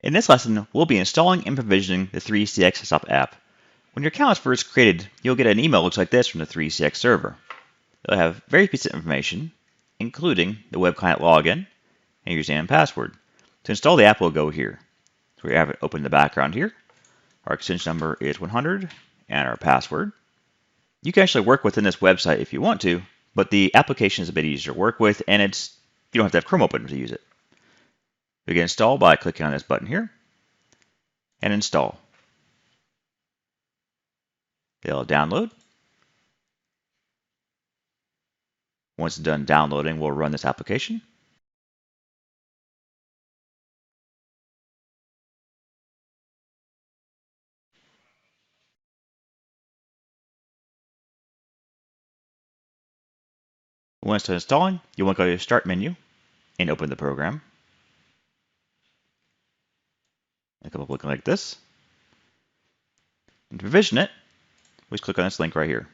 In this lesson, we'll be installing and provisioning the 3CX Desktop app. When your account is first created, you'll get an email that looks like this from the 3CX server. It'll have various pieces of information, including the web client login and username and password. To install the app, we'll go here. So we have it open in the background here. Our extension number is 100 and our password. You can actually work within this website if you want to, but the application is a bit easier to work with, and you don't have to have Chrome open to use it. You can install by clicking on this button here and install. It'll download. Once it's done downloading, we'll run this application. Once it's done installing, you want to go to the Start menu and open the program. It'll come up looking like this. And to provision it, we just click on this link right here.